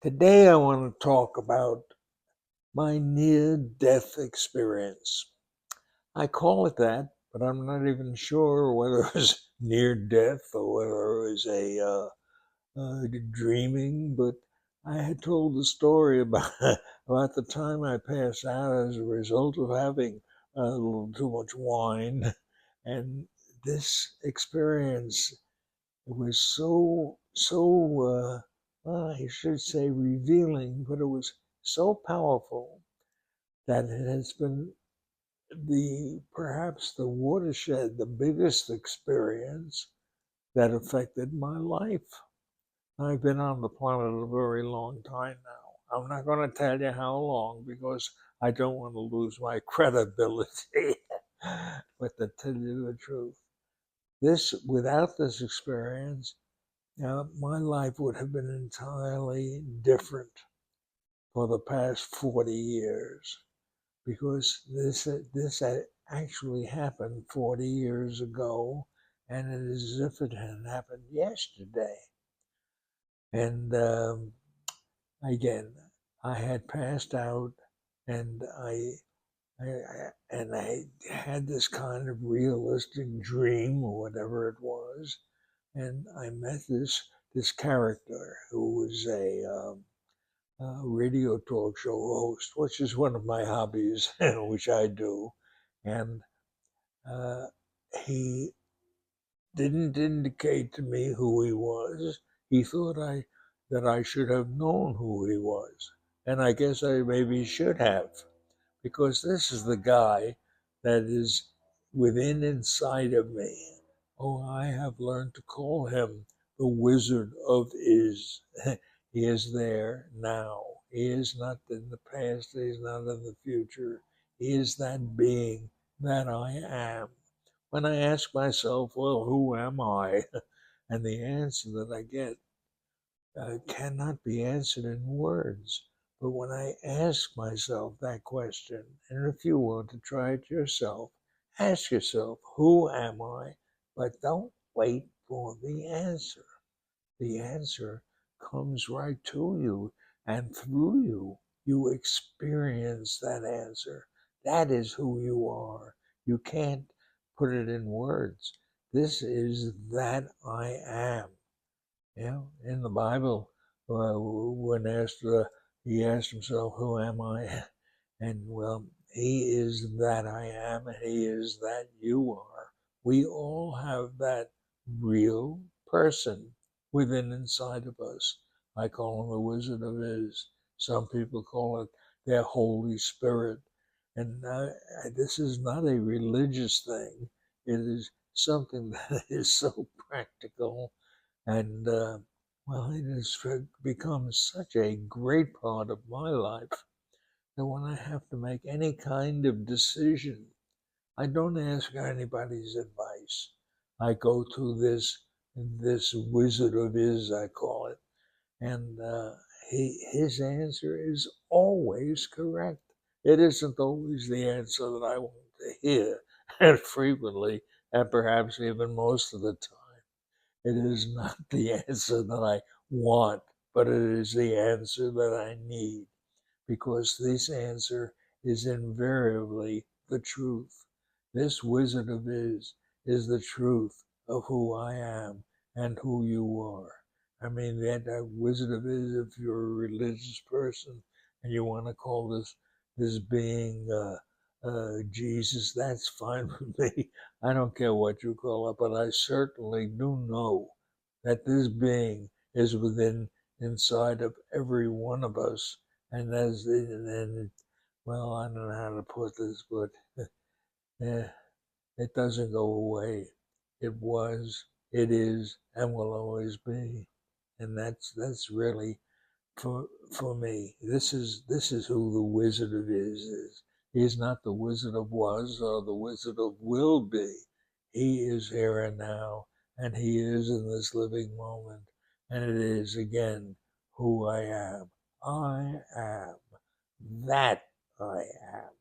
Today I want to talk about my near-death experience. I call it that, but I'm not even sure whether it was near death or whether it was dreaming. But I had told the story about about the time I passed out as a result of having a little too much wine, and this experience was well, I should say revealing, but it was so powerful that it has been perhaps the watershed, the biggest experience that affected my life. I've been on the planet a very long time now. I'm not going to tell you how long because I don't want to lose my credibility. But to tell you the truth, without this experience, my life would have been entirely different for the past 40 years because this had actually happened 40 years ago, and it is as if it had happened yesterday. And again, I had passed out, and I had this kind of realistic dream or whatever it was, and I met this character who was a radio talk show host, which is one of my hobbies, which I do, and uh, he didn't indicate to me who he was. He thought that I should have known who he was, and I guess I maybe should have, because this is the guy that is within inside of me. Oh, I have learned to call him the Wizard of Is. He is there now. He is not in the past. He is not in the future. He is that being that I am. When I ask myself, well, who am I? And the answer that I get cannot be answered in words. But when I ask myself that question, and if you want to try it yourself, ask yourself, who am I? But don't wait for the answer. The answer comes right to you, and through you, you experience that answer. That is who you are. You can't put it in words. This is that I am. Yeah, in the Bible, when he asked himself, "Who am I?" And well, he is that I am, and he is that you are. We all have that real person within inside of us. I call him the Wizard of Is. Some people call it their Holy Spirit. And this is not a religious thing. It is something that is so practical and well, it has become such a great part of my life that when I have to make any kind of decision, I don't ask anybody's advice. I go to this Wizard of Is, I call it, and his answer is always correct. It isn't always the answer that I want to hear, and frequently, and perhaps even most of the time. It is not the answer that I want, but it is the answer that I need, because this answer is invariably the truth. This Wizard of is the truth of who I am and who you are. I mean, that Wizard of Is, if you're a religious person and you want to call this being Jesus, that's fine with me. I don't care what you call it, but I certainly do know that this being is within inside of every one of us, and well, I don't know how to put this, but eh, it doesn't go away. It was, it is, and will always be, and that's really for me. This is who the Wizard of Is. He is not the Wizard of Was or the Wizard of Will Be. He is here and now, and he is in this living moment, and it is again who I am. I am that I am.